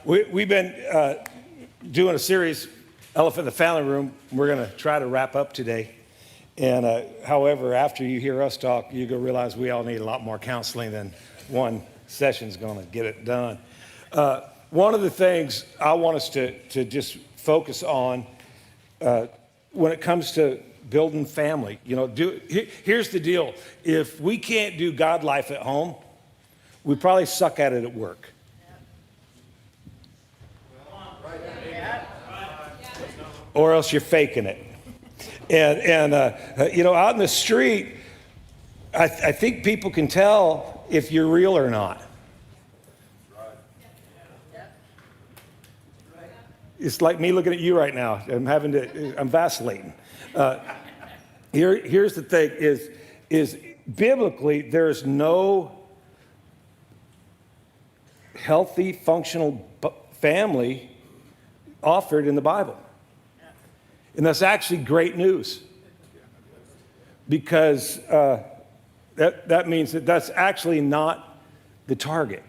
We've been doing a series, Elephant in the Family Room. We're going to try to wrap up today. And however, after you hear us talk, you're going to realize we all need a lot more counseling than one session's going to get it done. One of the things I want us to just focus on when it comes to building family, here's the deal. If we can't do God life at home, we probably suck at it at work. Or else you're faking it. And out in the street, I think people can tell if you're real or not. It's like me looking at you right now. I'm vacillating. Here's the thing: is biblically there's no healthy, functional family offered in the Bible. And that's actually great news, because that means that that's actually not the target.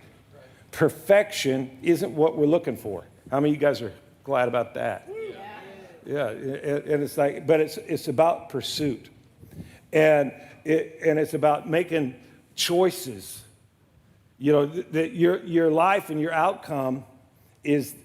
Perfection isn't what we're looking for. How many of you guys are glad about that? Yeah, and it's like, but it's about pursuit, and it's about making choices. That your life and your outcome is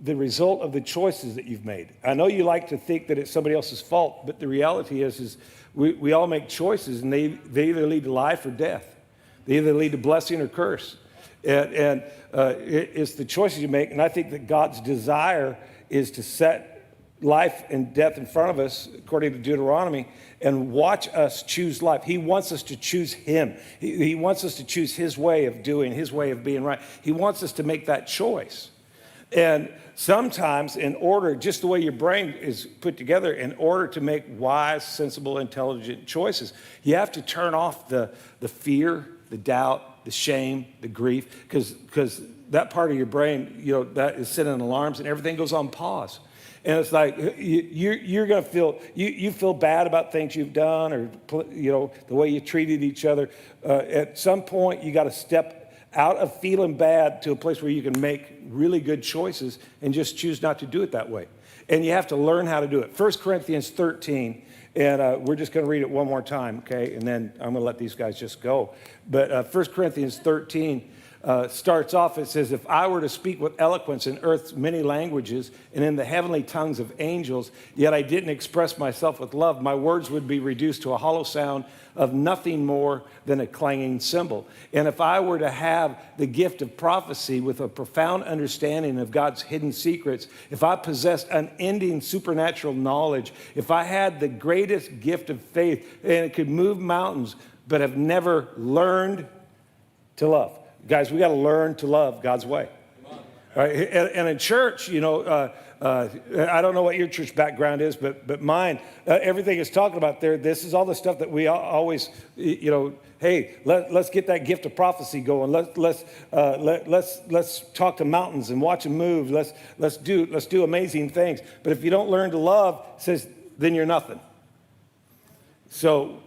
the result of the choices that you've made. I know you like to think that it's somebody else's fault, but the reality is we all make choices, and they either lead to life or death. They either lead to blessing or curse. And it's the choices you make. And I think that God's desire is to set life and death in front of us, according to Deuteronomy, and watch us choose life. He wants us to choose Him. He wants us to choose His way of doing, His way of being right. He wants us to make that choice. And sometimes, in order, just the way your brain is put together, in order to make wise, sensible, intelligent choices, you have to turn off the fear, the doubt, the shame, the grief, because that part of your brain, that is setting alarms, and everything goes on pause. And it's like you're going to feel you feel bad about things you've done, or the way you treated each other. At some point, you got to step out of feeling bad to a place where you can make really good choices and just choose not to do it that way. And you have to learn how to do it. 1 Corinthians 13, and we're just going to read it one more time, okay? And then I'm going to let these guys just go. But 1 Corinthians 13 starts off, it says, "If I were to speak with eloquence in earth's many languages and in the heavenly tongues of angels, yet I didn't express myself with love, my words would be reduced to a hollow sound of nothing more than a clanging cymbal. And if I were to have the gift of prophecy with a profound understanding of God's hidden secrets, if I possessed unending supernatural knowledge, if I had the greatest gift of faith and it could move mountains, but have never learned to love." Guys, we got to learn to love God's way. Right? And in church, I don't know what your church background is, but mine, everything is talking about there. This is all the stuff that we always, hey, let's get that gift of prophecy going. Let's talk to mountains and watch them move. Let's do amazing things. But if you don't learn to love, it says, then you're nothing. So,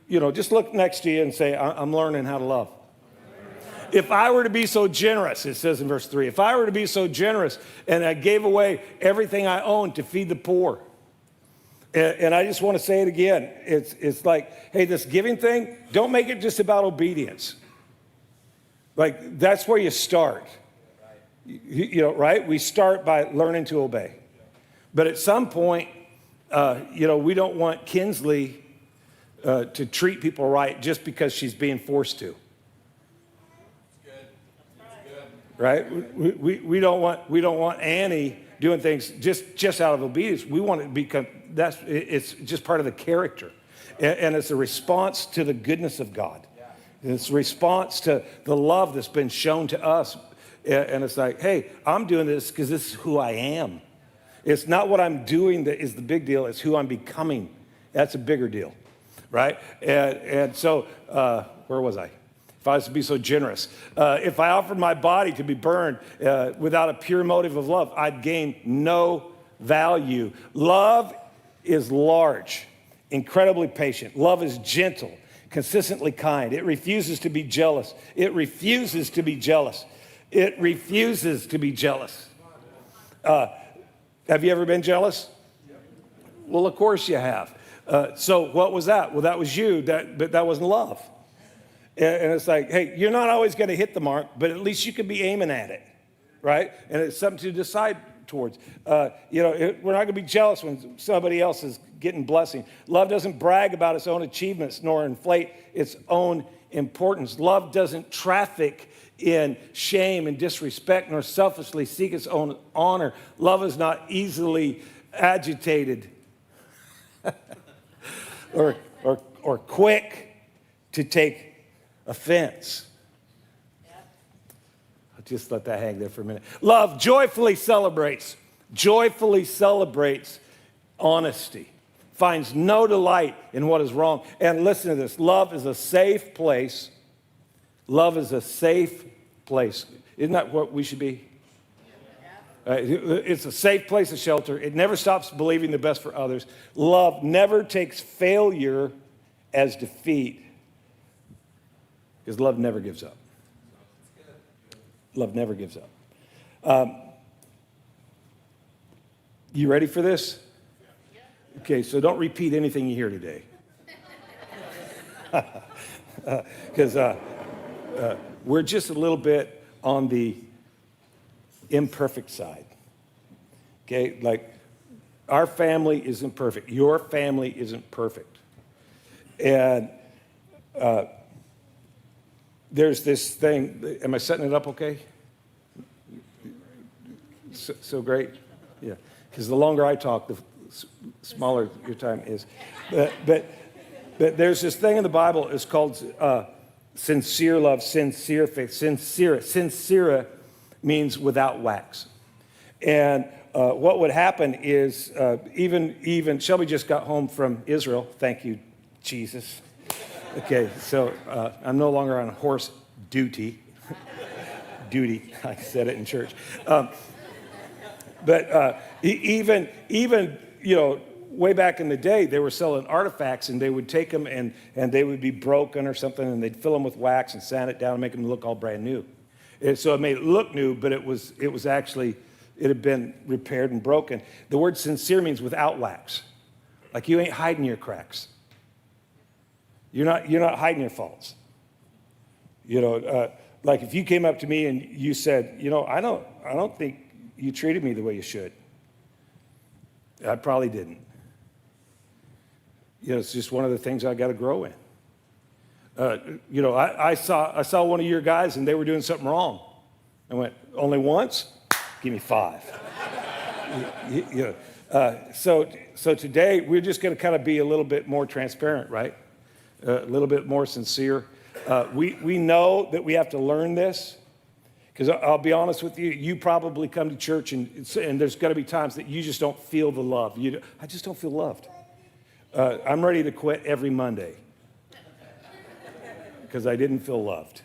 just look next to you and say, I'm learning how to love. If I were to be so generous, it says in verse 3, if I were to be so generous and I gave away everything I owned to feed the poor. And I just want to say it again. It's like, hey, this giving thing, don't make it just about obedience. Like, that's where you start. Right? We start by learning to obey. But at some point, we don't want Kinsley to treat people right just because she's being forced to. Right? We don't want Annie doing things just out of obedience. We want it to become, it's just part of the character. And it's a response to the goodness of God. It's a response to the love that's been shown to us. And it's like, hey, I'm doing this because this is who I am. It's not what I'm doing that is the big deal. It's who I'm becoming. That's a bigger deal. Right? And so, where was I? If I was to be so generous. If I offered my body to be burned without a pure motive of love, I'd gain no value. Love is large, incredibly patient. Love is gentle, consistently kind. It refuses to be jealous. It refuses to be jealous. Have you ever been jealous? Well, of course you have. So what was that? Well, that was you, but that wasn't love. And it's like, hey, you're not always going to hit the mark, but at least you can be aiming at it, right? And it's something to decide towards. We're not going to be jealous when somebody else is getting blessing. Love doesn't brag about its own achievements nor inflate its own importance. Love doesn't traffic in shame and disrespect nor selfishly seek its own honor. Love is not easily agitated or quick to take offense. I'll just let that hang there for a minute. Love joyfully celebrates honesty, finds no delight in what is wrong. And listen to this, love is a safe place. Love is a safe place. Isn't that what we should be? It's a safe place of shelter. It never stops believing the best for others. Love never takes failure as defeat, because love never gives up. Love never gives up. You ready for this? Okay, so don't repeat anything you hear today. Because we're just a little bit on the imperfect side. Okay, like our family isn't perfect. Your family isn't perfect. And there's this thing. Am I setting it up okay? So great? Yeah, because the longer I talk, the smaller your time is. But there's this thing in the Bible. It's called sincere love, sincere faith. Sincere means without wax. And what would happen is even Shelby just got home from Israel. Thank you, Jesus. Okay, so I'm no longer on horse duty. Duty, I said it in church. But even way back in the day, they were selling artifacts, and they would take them and they would be broken or something, and they'd fill them with wax and sand it down and make them look all brand new. And so it made it look new, but it was actually, it had been repaired and broken. The word sincere means without wax. Like you ain't hiding your cracks. You're not hiding your faults. Like if you came up to me and you said, I don't think you treated me the way you should. I probably didn't. It's just one of the things I got to grow in. I saw one of your guys and they were doing something wrong. I went, only once? Give me 5. So today we're just going to kind of be a little bit more transparent, right? A little bit more sincere. We know that we have to learn this, because I'll be honest with you, you probably come to church and there's going to be times that you just don't feel the love. I just don't feel loved. I'm ready to quit every Monday because I didn't feel loved.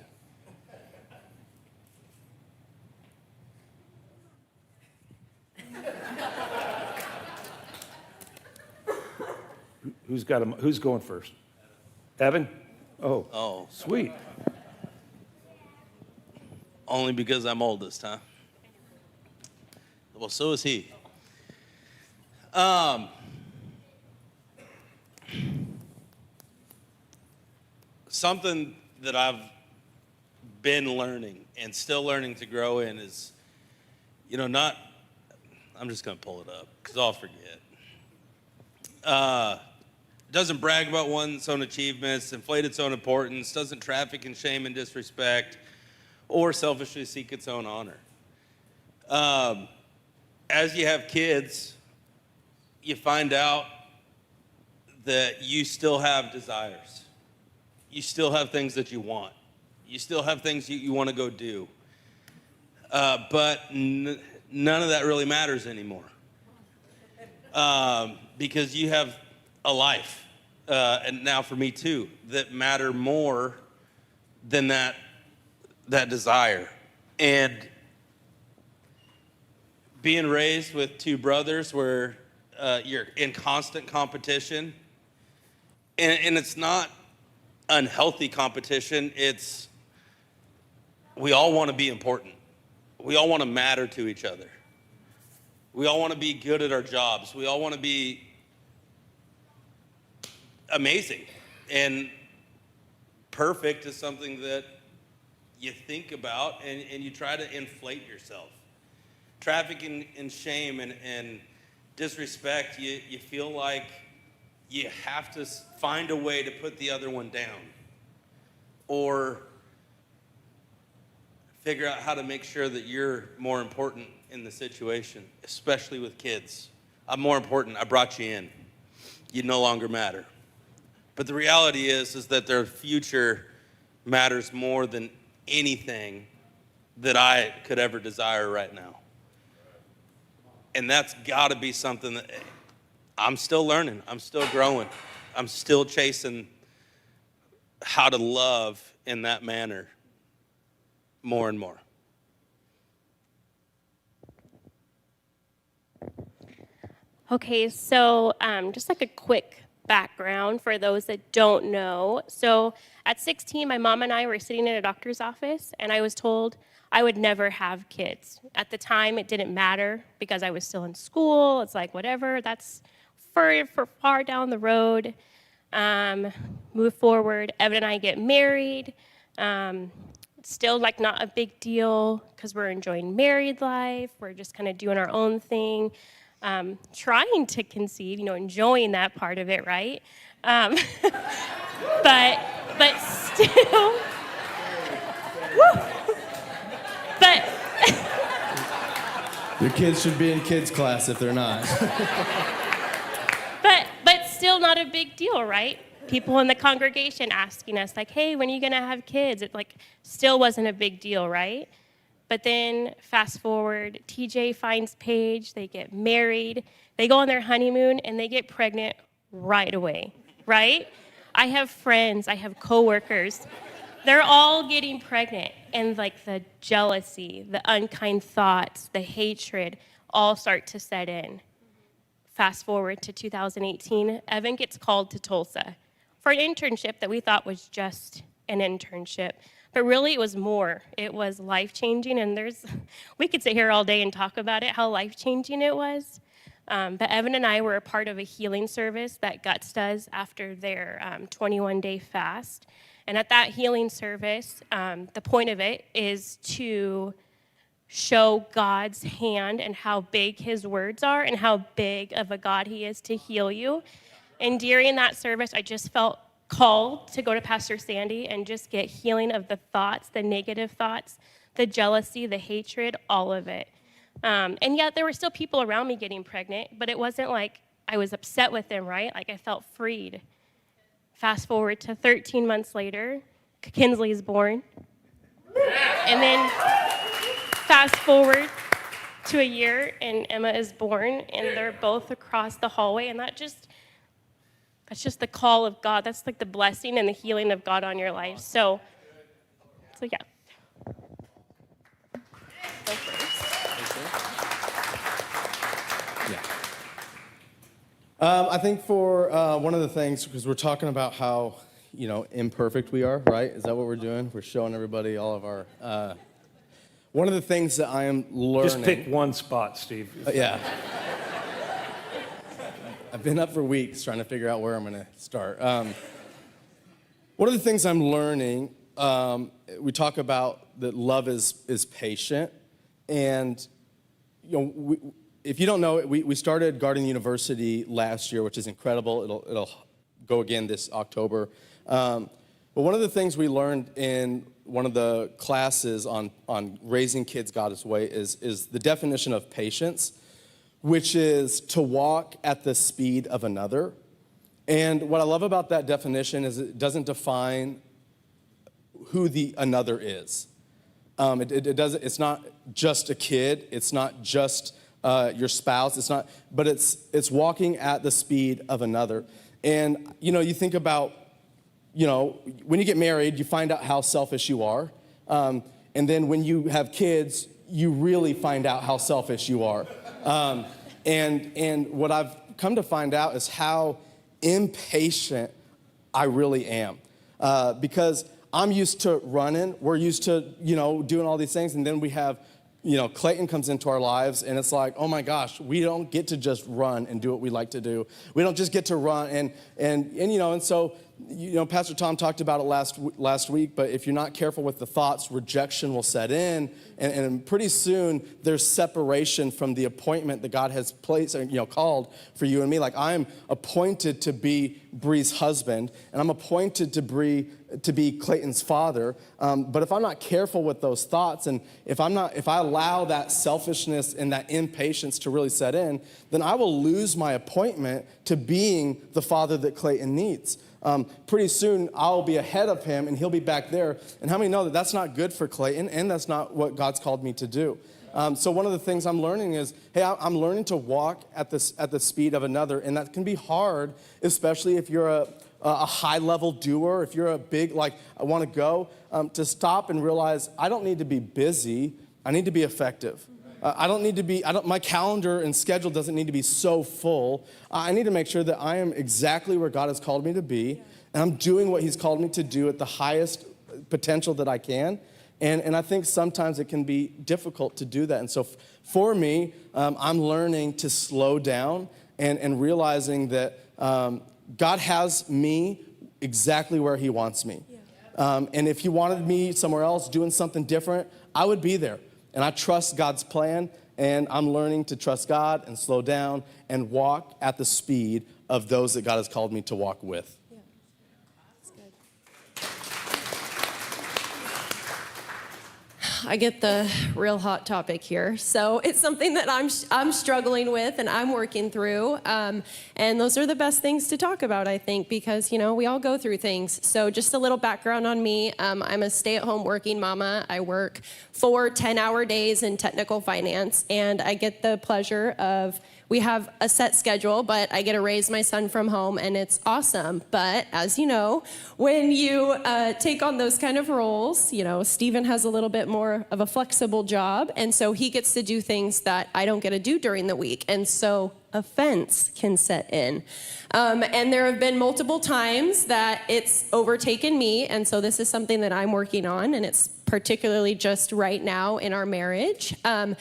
Who's going first? Evan? Oh, sweet. Only because I'm oldest, huh? Well, so is he. Something that I've been learning and still learning to grow in is, I'm just going to pull it up because I'll forget. Doesn't brag about one's own achievements, inflate its own importance, doesn't traffic in shame and disrespect, or selfishly seek its own honor. As you have kids, you find out that you still have desires. You still have things that you want. You still have things you want to go do. But none of that really matters anymore. Because you have a life, and now for me too, that matter more than that desire. And being raised with 2 brothers where you're in constant competition, and it's not unhealthy competition, we all want to be important. we all want to matter to each other. We all want to be good at our jobs. We all want to be amazing. And perfect is something that you think about and you try to inflate yourself. Trafficking and shame and disrespect, you feel like you have to find a way to put the other one down, or figure out how to make sure that you're more important in the situation, especially with kids. I'm more important. I brought you in. You no longer matter. But the reality is that their future matters more than anything that I could ever desire right now. And that's got to be something that I'm still learning. I'm still growing. I'm still chasing how to love in that manner more and more. Okay, so just like a quick background for those that don't know. So at 16, my mom and I were sitting in a doctor's office, and I was told I would never have kids. At the time, it didn't matter because I was still in school. It's like, whatever, that's for far down the road. Move forward. Evan and I get married. Still like not a big deal because we're enjoying married life. We're just kind of doing our own thing. Trying to conceive, enjoying that part of it, right? But still, but Your kids should be in kids class if they're not. but still not a big deal, right? People in the congregation asking us like, "Hey, when are you gonna have kids?" It still wasn't a big deal, right? But then fast forward, TJ finds Paige, they get married, they go on their honeymoon, and they get pregnant right away, right? I have friends, I have coworkers, they're all getting pregnant, and the jealousy, the unkind thoughts, the hatred all start to set in. Fast forward to 2018, Evan gets called to Tulsa for an internship that we thought was just an internship. But really, it was more. It was life-changing, and we could sit here all day and talk about it, how life-changing it was. But Evan and I were a part of a healing service that Guts does after their 21-day fast. And at that healing service, the point of it is to show God's hand and how big his words are and how big of a God he is to heal you. And during that service, I just felt called to go to Pastor Sandy and just get healing of the thoughts, the negative thoughts, the jealousy, the hatred, all of it. And yet there were still people around me getting pregnant, but it wasn't like I was upset with them, right? Like I felt freed. Fast forward to 13 months later, Kinsley's born. And then fast forward to a year and Emma is born, and they're both across the hallway, and that's just the call of God. That's like the blessing and the healing of God on your life. So yeah. Go first. Yeah. I think for one of the things, because we're talking about how, imperfect we are, right? Is that what we're doing? We're showing everybody all of our, one of the things that I am learning. Just pick one spot, Steve. Yeah. I've been up for weeks trying to figure out where I'm going to start. One of the things I'm learning, we talk about that love is patient. And, if you don't know, we started Garden University last year, which is incredible. It'll go again this October. But one of the things we learned in one of the classes on raising kids God's way is the definition of patience, which is to walk at the speed of another. And what I love about that definition is it doesn't define who the another is. It's not just a kid. It's not just your spouse. But it's walking at the speed of another. And, you think about, when you get married, you find out how selfish you are. And then when you have kids, you really find out how selfish you are. And what I've come to find out is how impatient I really am. Because I'm used to running, we're used to, doing all these things, and then we have, Clayton comes into our lives, and it's like, oh my gosh, we don't get to just run and do what we like to do. We don't just get to run, and so Pastor Tom talked about it last week. But if you're not careful with the thoughts, rejection will set in, and pretty soon there's separation from the appointment that God has placed, called for you and me. Like, I'm appointed to be Bree's husband, and I'm appointed to be Clayton's father. But if I'm not careful with those thoughts, and if I allow that selfishness and that impatience to really set in, then I will lose my appointment to being the father that Clayton needs. Pretty soon I'll be ahead of him and he'll be back there. And how many know that that's not good for Clayton, and that's not what God's called me to do? So one of the things I'm learning is, hey, I'm learning to walk at the speed of another, and that can be hard, especially if you're a high-level doer, if you're a big, like, I want to go, to stop and realize I don't need to be busy, I need to be effective. My calendar and schedule doesn't need to be so full. I need to make sure that I am exactly where God has called me to be, and I'm doing what he's called me to do at the highest potential that I can. And I think sometimes it can be difficult to do that. And so for me, I'm learning to slow down and realizing that God has me exactly where he wants me. And if he wanted me somewhere else doing something different, I would be there. And I trust God's plan, and I'm learning to trust God and slow down and walk at the speed of those that God has called me to walk with. Yeah. That's good. I get the real hot topic here. So it's something that I'm struggling with and I'm working through. And those are the best things to talk about, I think, because, we all go through things. So just a little background on me. I'm a stay-at-home working mama. I work 4 10-hour days in technical finance, and I get the pleasure of, we have a set schedule, but I get to raise my son from home, and it's awesome. But as you know, when you take on those kind of roles, Stephen has a little bit more of a flexible job, and so he gets to do things that I don't get to do during the week. And so offense can set in. And there have been multiple times that it's overtaken me, and so this is something that I'm working on, and it's particularly just right now in our marriage. And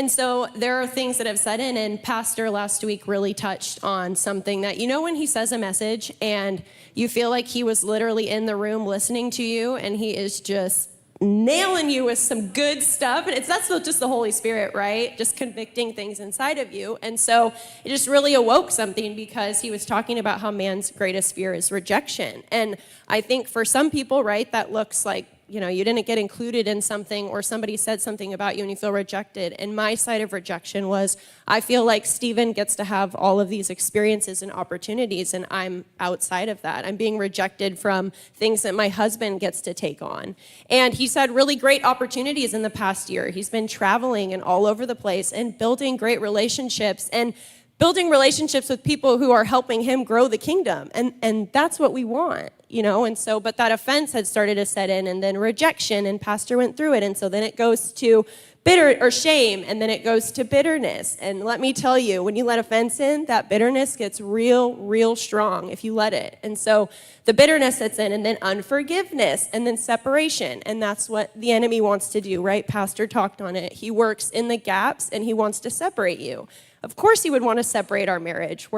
so there are things that have set in, and Pastor last week really touched on something that, when he says a message and you feel like he was literally in the room listening to you, and he is just nailing you with some good stuff. And that's just the Holy Spirit, right? Just convicting things inside of you. And so it just really awoke something, because he was talking about how man's greatest fear is rejection. And I think for some people, right, that looks like, you didn't get included in something, or somebody said something about you and you feel rejected. And my side of rejection was, I feel like Stephen gets to have all of these experiences and opportunities, and I'm outside of that. I'm being rejected from things that my husband gets to take on. And he's had really great opportunities in the past year. He's been traveling and all over the place and building great relationships, and building relationships with people who are helping him grow the kingdom. And that's what we want, and so, but that offense had started to set in, and then rejection, and Pastor went through it. And so then it goes to bitter or shame, and then it goes to bitterness. And let me tell you, when you let offense in, that bitterness gets real strong if you let it. And so the bitterness sets in, and then unforgiveness, and then separation. And that's what the enemy wants to do, right? Pastor talked on it. He works in the gaps, and he wants to separate you. Of course he would want to separate our marriage.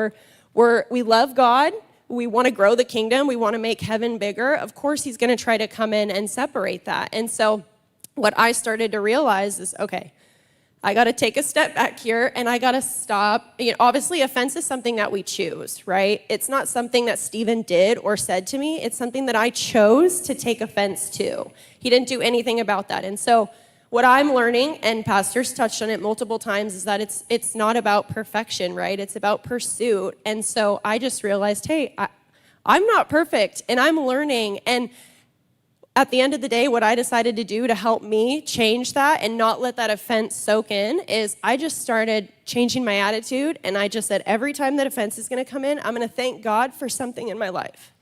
We love God. We want to grow the kingdom. We want to make heaven bigger. Of course he's going to try to come in and separate that. And so what I started to realize is, okay, I got to take a step back here, and I got to stop. Obviously offense is something that we choose, right? It's not something that Stephen did or said to me. It's something that I chose to take offense to. He didn't do anything about that. And so what I'm learning, and pastors touched on it multiple times, is that it's not about perfection, right? It's about pursuit. And so I just realized, hey, I'm not perfect, and I'm learning. And at the end of the day, what I decided to do to help me change that and not let that offense soak in is I just started changing my attitude, and I just said, every time that offense is going to come in, I'm going to thank God for something in my life.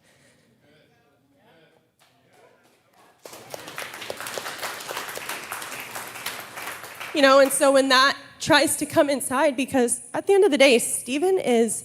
And so when that tries to come inside, because at the end of the day, Stephen is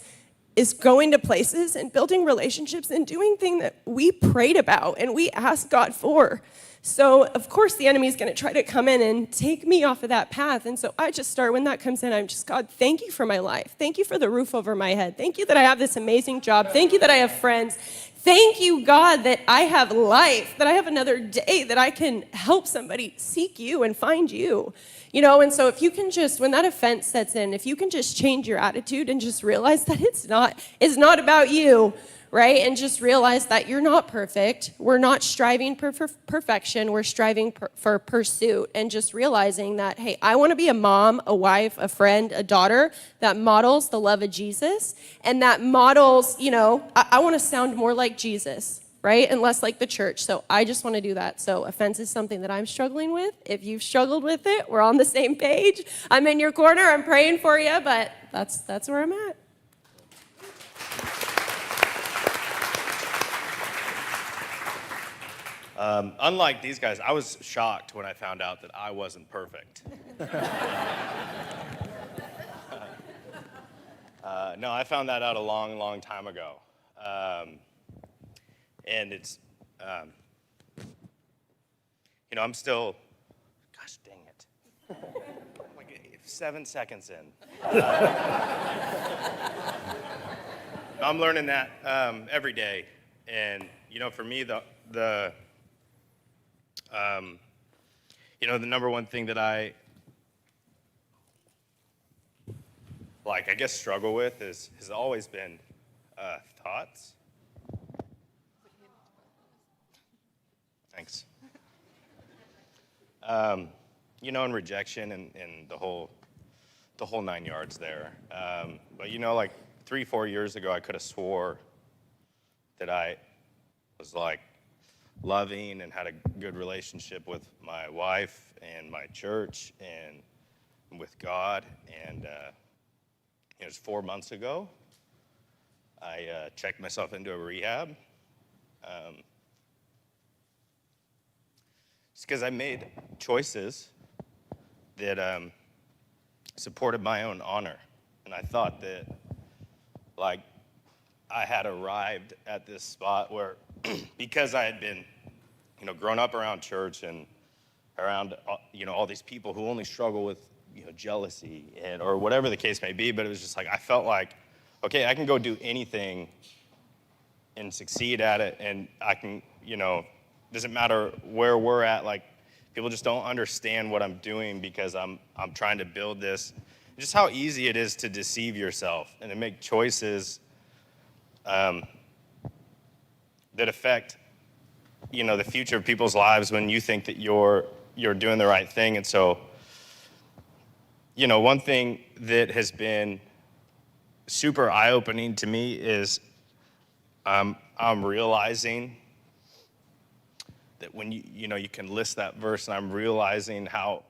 going to places and building relationships and doing things that we prayed about and we asked God for. So, of course, the enemy is going to try to come in and take me off of that path. And so I just start, when that comes in, I'm just, God, thank you for my life. Thank you for the roof over my head. Thank you that I have this amazing job. Thank you that I have friends. Thank you, God, that I have life, that I have another day, that I can help somebody seek you and find you. You know, and so if you can just, when that offense sets in, if you can just change your attitude and just realize that it's not about you, right? And just realize that you're not perfect. We're not striving for perfection. We're striving for pursuit. And just realizing that, hey, I want to be a mom, a wife, a friend, a daughter that models the love of Jesus and that models, you know, I want to sound more like Jesus, right? And less like the church. So I just want to do that. So offense is something that I'm struggling with. If you've struggled with it, we're on the same page. I'm in your corner. I'm praying for you, but that's where I'm at. Unlike these guys, I was shocked when I found out that I wasn't perfect. No, I found that out a long, long time ago. And it's, you know, I'm still, gosh dang it. I'm like 7 seconds in. I'm learning that every day. And, you know, for me, you know, the number one thing that I I guess struggle with has always been thoughts. Thanks. You know, and rejection and the whole 9 yards there. But you know, like 3-4 years ago, I could have swore that I was like loving and had a good relationship with my wife and my church and with God. And it was 4 months ago. I checked myself into a rehab. Just because I made choices that supported my own honor. And I thought that, like, I had arrived at this spot where, because I had been, you know, grown up around church and around, you know, all these people who only struggle with, you know, jealousy and or whatever the case may be, but it was just like, I felt like, okay, I can go do anything and succeed at it, and I can, you know, doesn't matter where we're at, like, people just don't understand what I'm doing because I'm trying to build this. Just how easy it is to deceive yourself and to make choices that affect, you know, the future of people's lives when you think that you're doing the right thing. And so, you know, one thing that has been super eye-opening to me is I'm realizing that when you know, you can list that verse, and I'm realizing how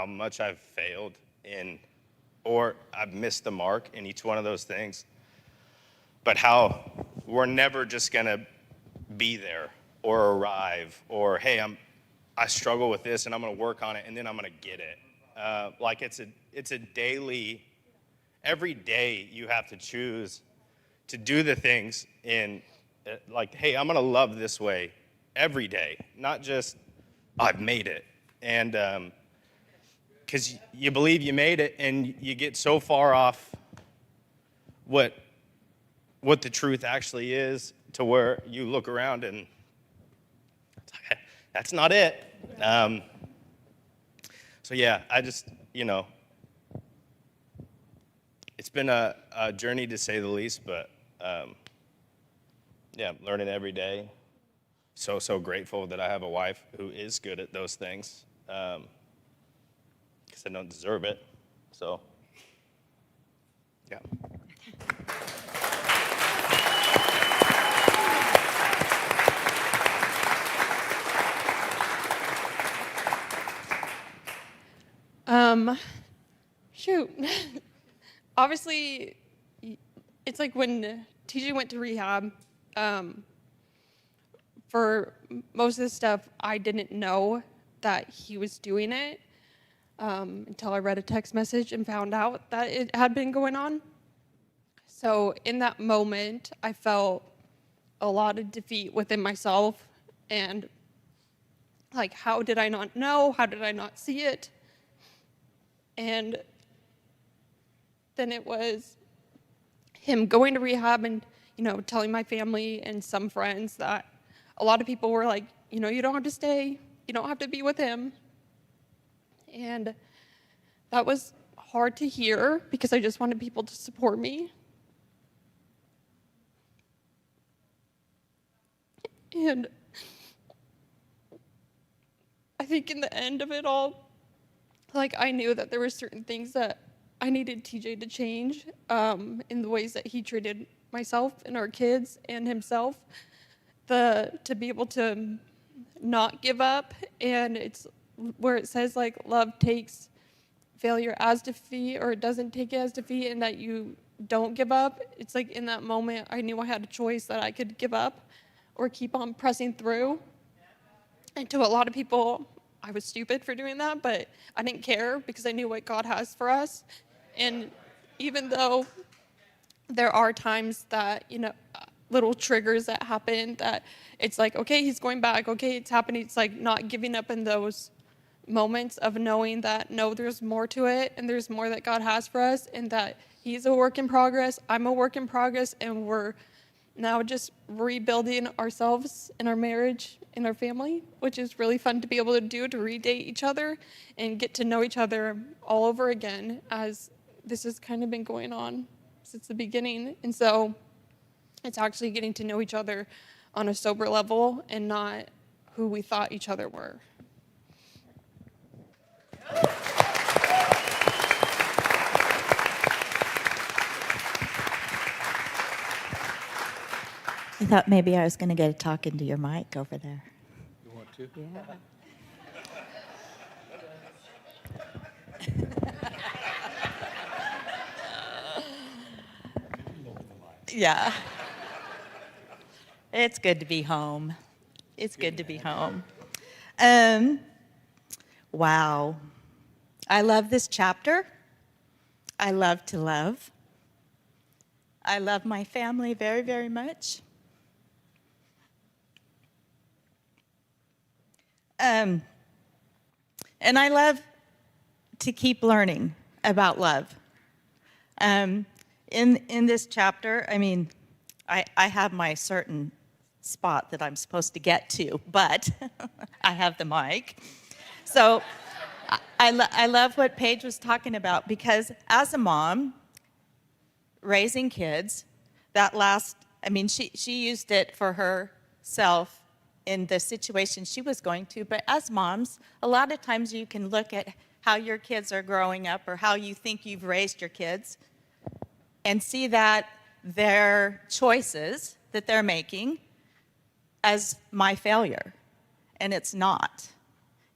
much I've failed in, or I've missed the mark in each one of those things, but how we're never just gonna be there or arrive, or hey, I struggle with this and I'm gonna work on it and then I'm gonna get it. Like it's a daily, every day you have to choose to do the things in, like, hey, I'm gonna love this way every day, not just, I've made it. And because you believe you made it and you get so far off what the truth actually is, to where you look around and that's not it. So yeah, I just, you know, it's been a journey to say the least, but yeah, I'm learning every day. So grateful that I have a wife who is good at those things, because I don't deserve it. So, yeah. Shoot. Obviously, it's like when TJ went to rehab, for most of the stuff, I didn't know that he was doing it until I read a text message and found out that it had been going on. So in that moment, I felt a lot of defeat within myself, and Like, how did I not know? How did I not see it? And then it was him going to rehab and, telling my family and some friends that a lot of people were like, you don't have to stay. You don't have to be with him. And that was hard to hear because I just wanted people to support me. And I think in the end of it all, like, I knew that there were certain things that I needed TJ to change in the ways that he treated myself and our kids and himself, to be able to not give up. And it's where it says, like, love takes failure as defeat, or it doesn't take it as defeat, and that you don't give up. It's like in that moment, I knew I had a choice that I could give up or keep on pressing through. And to a lot of people, I was stupid for doing that, but I didn't care because I knew what God has for us. And even though there are times that, little triggers that happen that it's like, okay, he's going back, okay, it's happening. It's like not giving up in those moments of knowing that, no, there's more to it and there's more that God has for us, and that he's a work in progress, I'm a work in progress, and we're now just rebuilding ourselves in our marriage, in our family, which is really fun to be able to do, to redate each other and get to know each other all over again, as this has kind of been going on since the beginning. And so it's actually getting to know each other on a sober level and not who we thought each other were. I thought maybe I was going to get a talk into your mic over there. You want to? Yeah. It's good to be home. It's good to be home. Wow. I love this chapter. I love to love. I love my family very, very much. And I love to keep learning about love. In this chapter, I mean, I have my certain spot that I'm supposed to get to, but I have the mic. So I love what Paige was talking about, because as a mom, raising kids, she used it for herself in the situation she was going to, but as moms, a lot of times you can look at how your kids are growing up or how you think you've raised your kids and see that their choices that they're making as my failure. And it's not.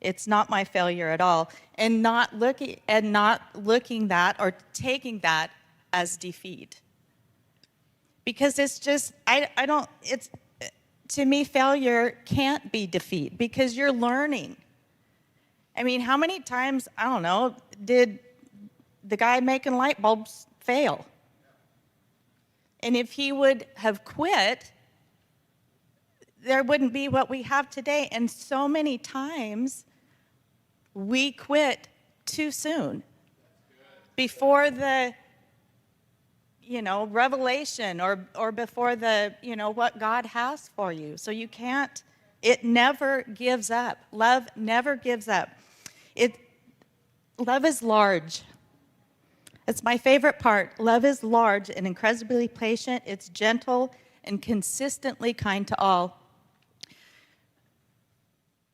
It's not my failure at all. And not looking that or taking that as defeat. Because it's just, to me, failure can't be defeat because you're learning. I mean, how many times, I don't know, did the guy making light bulbs fail? And if he would have quit, there wouldn't be what we have today. And so many times, we quit too soon. Before the, revelation or before the, what God has for you. So you can't, it never gives up. Love never gives up. Love is large. It's my favorite part. Love is large and incredibly patient. It's gentle and consistently kind to all.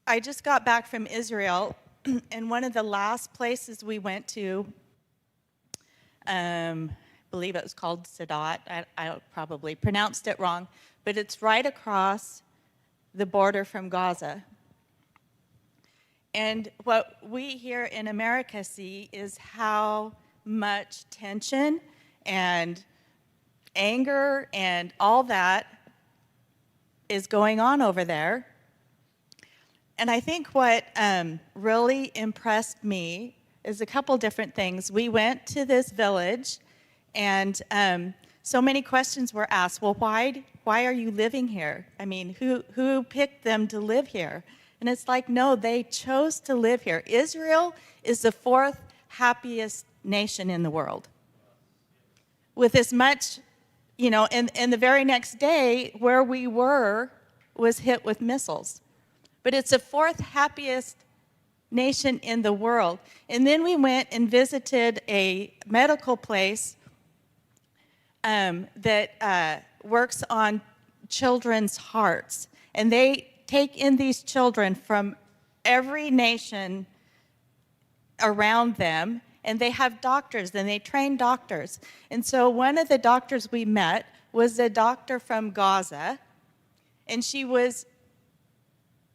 I just got back from Israel, and one of the last places we went to, I believe it was called Sadat. I probably pronounced it wrong, but it's right across the border from Gaza. And what we here in America see is how much tension and anger and all that is going on over there. And I think what really impressed me is a couple different things. We went to this village, and so many questions were asked. Well, why are you living here? I mean, who picked them to live here? And it's like, no, they chose to live here. Israel is the fourth happiest nation in the world. With as much, and the very next day, where we were was hit with missiles. But it's the fourth happiest nation in the world. And then we went and visited a medical place that works on children's hearts. And they take in these children from every nation around them, and they have doctors, and they train doctors. And so one of the doctors we met was a doctor from Gaza, and she was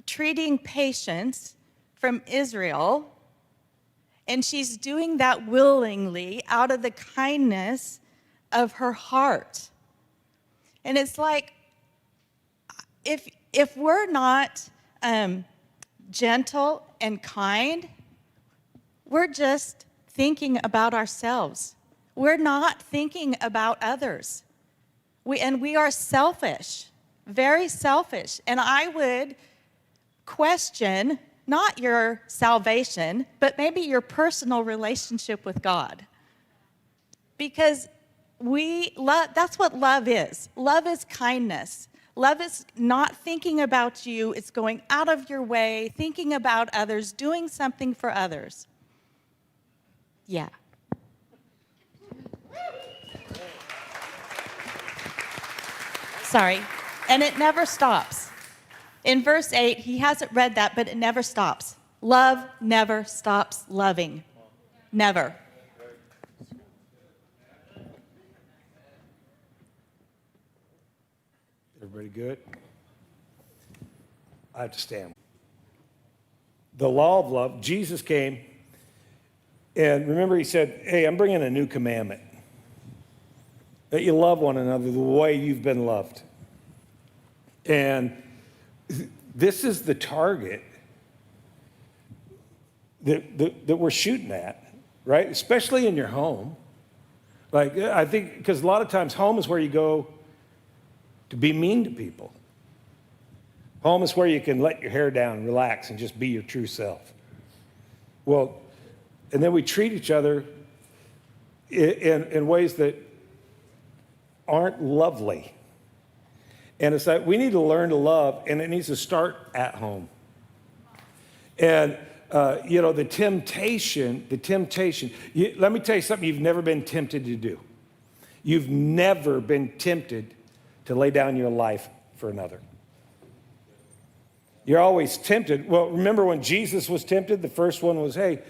treating patients from Israel, and she's doing that willingly out of the kindness of her heart. And it's like, if we're not gentle and kind, we're just thinking about ourselves. We're not thinking about others. We are selfish, very selfish. And I would question not your salvation, but maybe your personal relationship with God. Because that's what love is. Love is kindness. Love is not thinking about you. It's going out of your way, thinking about others, doing something for others. Yeah. Sorry. And it never stops. In verse 8, he hasn't read that, but it never stops. Love never stops loving. Never. Everybody good? I have to stand. The law of love, Jesus came, and remember he said, hey, I'm bringing a new commandment, that you love one another the way you've been loved. And this is the target that we're shooting at, right? Especially in your home. Like, I think, because a lot of times home is where you go to be mean to people. Home is where you can let your hair down and relax and just be your true self. Well, and then we treat each other in ways that aren't lovely. And it's like we need to learn to love, and it needs to start at home. And, the temptation, let me tell you something you've never been tempted to do. You've never been tempted to lay down your life for another. You're always tempted. Well, remember when Jesus was tempted, the first one was, hey,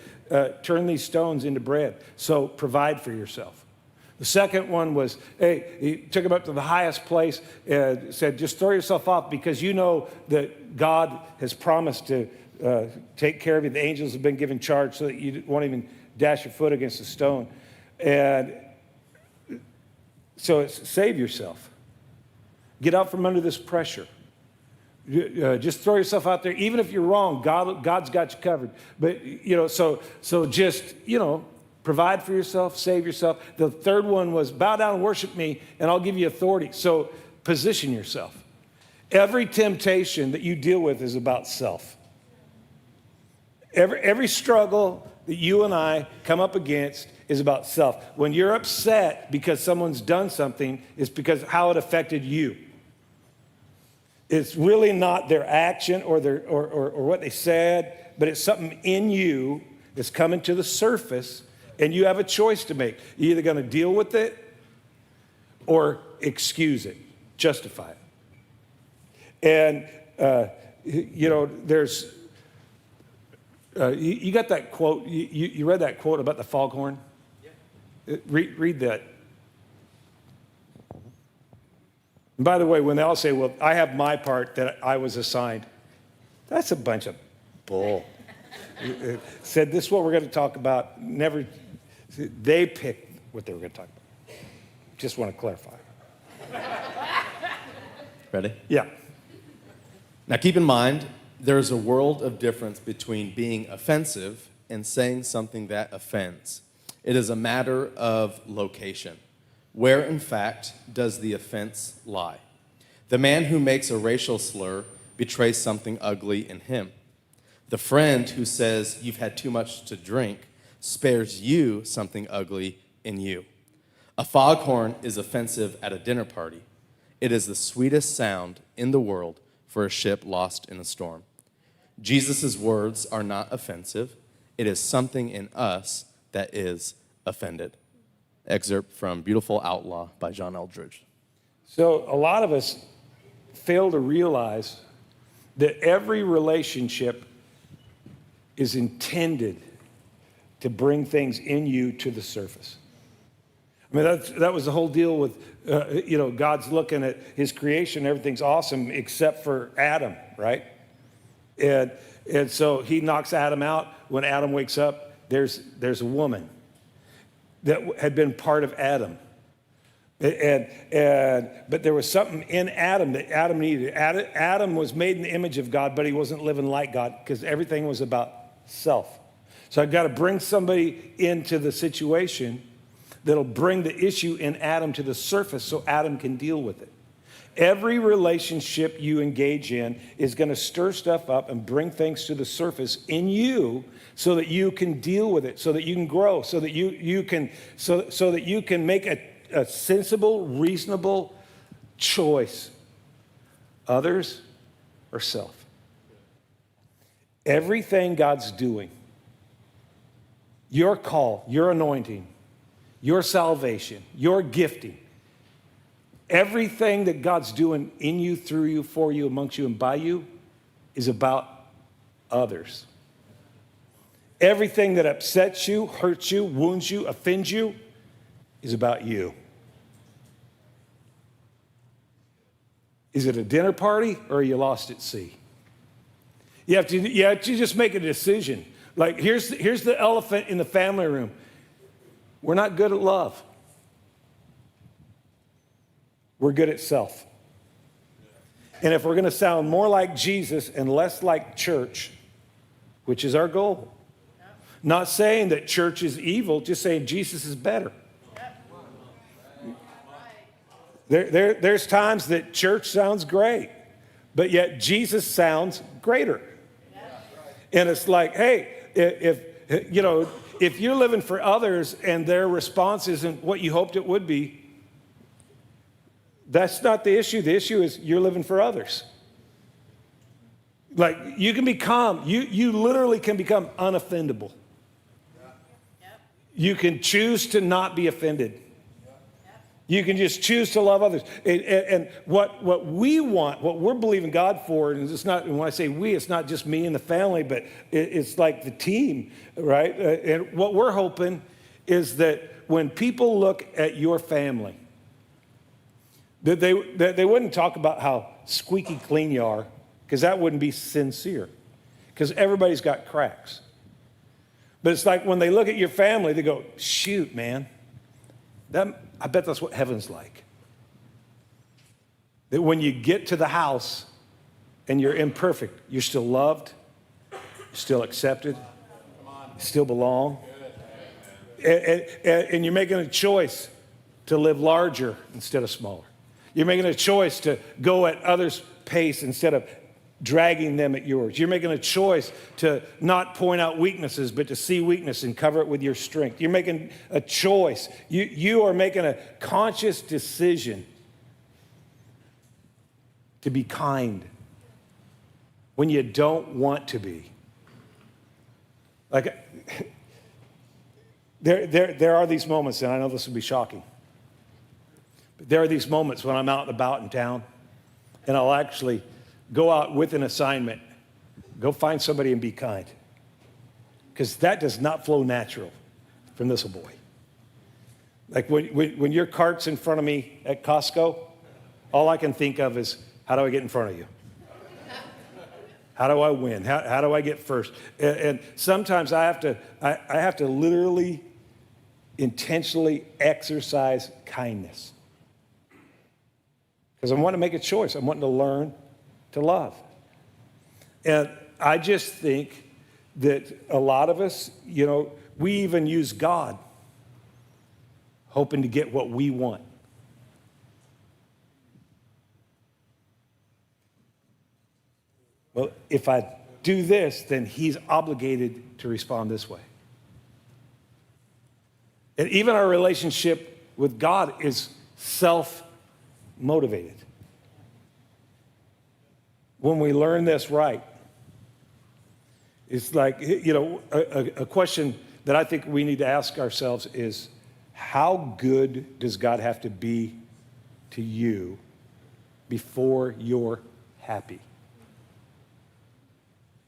turn these stones into bread. So provide for yourself. The second one was, hey, he took him up to the highest place and said, just throw yourself off because you know that God has promised to take care of you. The angels have been given charge so that you won't even dash your foot against a stone. And so it's save yourself. Get out from under this pressure. Just throw yourself out there. Even if you're wrong, God's got you covered. But, so just, provide for yourself, save yourself. The third one was bow down and worship me, and I'll give you authority. So position yourself. Every temptation that you deal with is about self. Every struggle that you and I come up against is about self. When you're upset because someone's done something, it's because how it affected you. It's really not their action or what they said, but it's something in you that's coming to the surface, and you have a choice to make. You're either going to deal with it or excuse it, justify it. And, there's, you got that quote, you read that quote about the foghorn? Yeah. Read that. And by the way, when they all say, well, I have my part that I was assigned, that's a bunch of bull. Said, this is what we're going to talk about. They picked what they were going to talk about. Just want to clarify. Ready? Yeah. Now keep in mind, there's a world of difference between being offensive and saying something that offends. It is a matter of location. Where, in fact, does the offense lie? The man who makes a racial slur betrays something ugly in him. The friend who says you've had too much to drink spares you something ugly in you. A foghorn is offensive at a dinner party. It is the sweetest sound in the world for a ship lost in a storm. Jesus' words are not offensive. It is something in us that is offended. Excerpt from Beautiful Outlaw by John Eldridge. So a lot of us fail to realize that every relationship is intended to bring things in you to the surface. I mean, that was the whole deal with, God's looking at his creation, everything's awesome except for Adam, right? And so he knocks Adam out. When Adam wakes up, there's a woman that had been part of Adam. But there was something in Adam that Adam needed. Adam was made in the image of God, but he wasn't living like God because everything was about self. So I've got to bring somebody into the situation that'll bring the issue in Adam to the surface so Adam can deal with it. Every relationship you engage in is going to stir stuff up and bring things to the surface in you so that you can deal with it, so that you can grow, so that you can make a sensible, reasonable choice. Others or self. Everything God's doing, your call, your anointing, your salvation, your gifting, everything that God's doing in you, through you, for you, amongst you, and by you is about others. Everything that upsets you, hurts you, wounds you, offends you is about you. Is it a dinner party or are you lost at sea? You have to just make a decision. Like, here's the elephant in the family room. We're not good at love. We're good at self. And if we're going to sound more like Jesus and less like church, which is our goal, not saying that church is evil, just saying Jesus is better. There's times that church sounds great, but yet Jesus sounds greater. And it's like, hey, if you're living for others and their response isn't what you hoped it would be, that's not the issue. The issue is you're living for others. Like, you can become, you literally can become unoffendable. You can choose to not be offended. You can just choose to love others. And what we want, what we're believing God for, and it's not, and when I say we, it's not just me and the family, but it's like the team, right? And what we're hoping is that when people look at your family, that they wouldn't talk about how squeaky clean you are, because that wouldn't be sincere, because everybody's got cracks. But it's like when they look at your family, they go, shoot, man, I bet that's what heaven's like. That when you get to the house and you're imperfect, you're still loved, you're still accepted, you still belong. And you're making a choice to live larger instead of smaller. You're making a choice to go at others' pace instead of dragging them at yours. You're making a choice to not point out weaknesses, but to see weakness and cover it with your strength. You're making a choice. You are making a conscious decision to be kind when you don't want to be. Like, there are these moments, and I know this will be shocking, but there are these moments when I'm out and about in town, and I'll actually go out with an assignment, go find somebody and be kind. Because that does not flow natural from this little boy. Like when your cart's in front of me at Costco, all I can think of is, how do I get in front of you? How do I win? How do I get first? And sometimes I have to literally, intentionally exercise kindness. Because I want to make a choice. I'm wanting to learn to love. And I just think that a lot of us, we even use God hoping to get what we want. Well, if I do this, then he's obligated to respond this way. And even our relationship with God is self-motivated. When we learn this right, it's like, a question that I think we need to ask ourselves is, how good does God have to be to you before you're happy?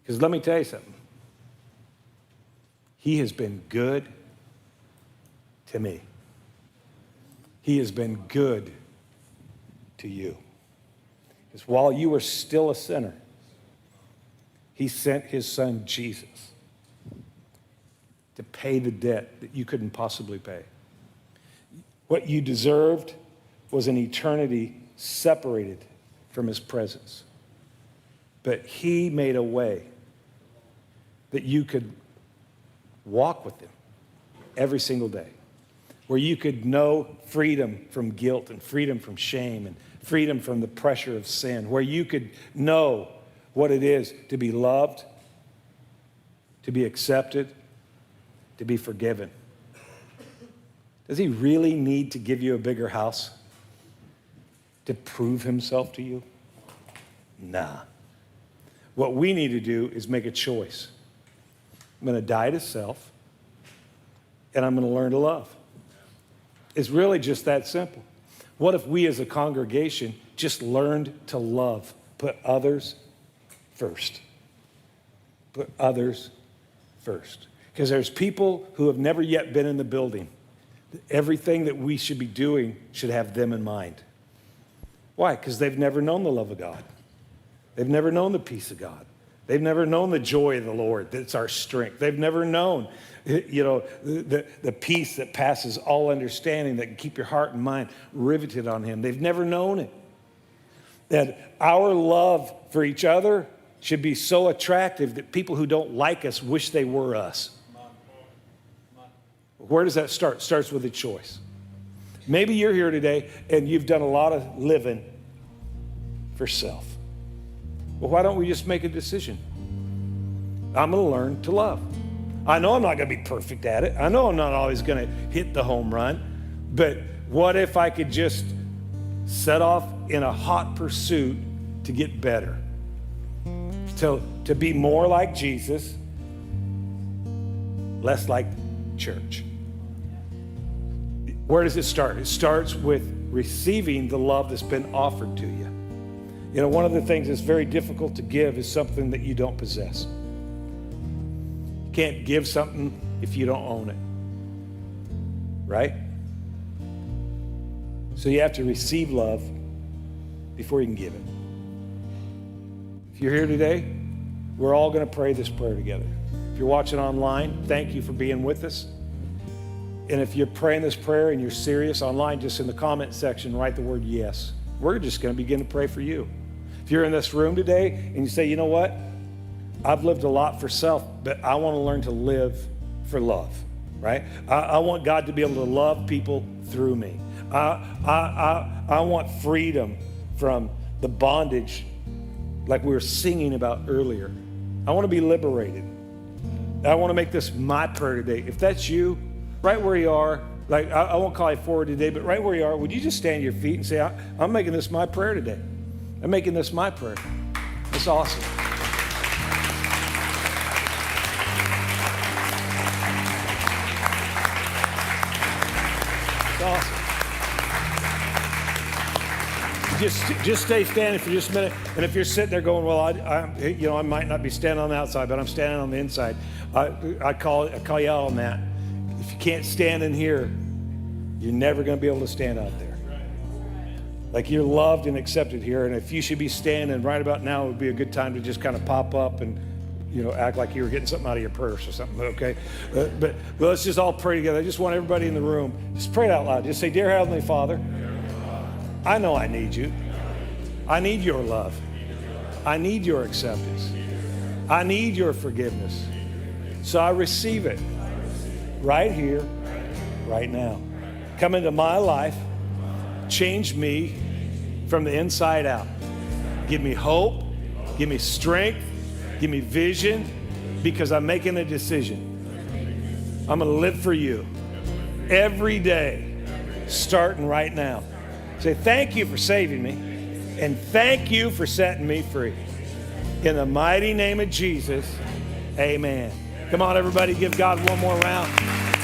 Because let me tell you something. He has been good to me. He has been good to you. Because while you were still a sinner, he sent his son Jesus to pay the debt that you couldn't possibly pay. What you deserved was an eternity separated from his presence. But he made a way that you could walk with him every single day, where you could know freedom from guilt and freedom from shame and freedom from the pressure of sin, where you could know what it is to be loved, to be accepted, to be forgiven. Does he really need to give you a bigger house to prove himself to you? Nah. What we need to do is make a choice. I'm going to die to self, and I'm going to learn to love. It's really just that simple. What if we as a congregation just learned to love, put others first? Put others first. Because there's people who have never yet been in the building. Everything that we should be doing should have them in mind. Why? Because they've never known the love of God. They've never known the peace of God. They've never known the joy of the Lord that's our strength. They've never known, the peace that passes all understanding that can keep your heart and mind riveted on him. They've never known it. That our love for each other should be so attractive that people who don't like us wish they were us. Where does that start? It starts with a choice. Maybe you're here today and you've done a lot of living for self. Well, why don't we just make a decision? I'm going to learn to love. I know I'm not going to be perfect at it. I know I'm not always going to hit the home run. But what if I could just set off in a hot pursuit to get better? To be more like Jesus, less like church. Where does it start? It starts with receiving the love that's been offered to you. One of the things that's very difficult to give is something that you don't possess. You can't give something if you don't own it, right? So you have to receive love before you can give it. If you're here today, we're all going to pray this prayer together. If you're watching online, thank you for being with us. And if you're praying this prayer and you're serious online, just in the comment section, write the word yes. We're just going to begin to pray for you. If you're in this room today and you say, you know what? I've lived a lot for self, but I want to learn to live for love, right? I want God to be able to love people through me. I want freedom from the bondage like we were singing about earlier. I want to be liberated. I want to make this my prayer today. If that's you, right where you are, like I won't call you forward today, but right where you are, would you just stand to your feet and say, I'm making this my prayer today. I'm making this my prayer. It's awesome. It's awesome. Just stay standing for just a minute. And if you're sitting there going, well, I might not be standing on the outside, but I'm standing on the inside. I call you out on that. If you can't stand in here, you're never going to be able to stand out there. Like you're loved and accepted here. And if you should be standing right about now, it would be a good time to just kind of pop up and, act like you were getting something out of your purse or something, okay? But let's just all pray together. I just want everybody in the room, just pray it out loud. Just say, Dear Heavenly Father, I know I need you. I need your love. I need your acceptance. I need your forgiveness. So I receive it right here, right now. Come into my life. Change me from the inside out. Give me hope. Give me strength. Give me vision because I'm making a decision. I'm going to live for you every day, starting right now. Say, thank you for saving me, and thank you for setting me free. In the mighty name of Jesus, amen. Come on, everybody, give God one more round.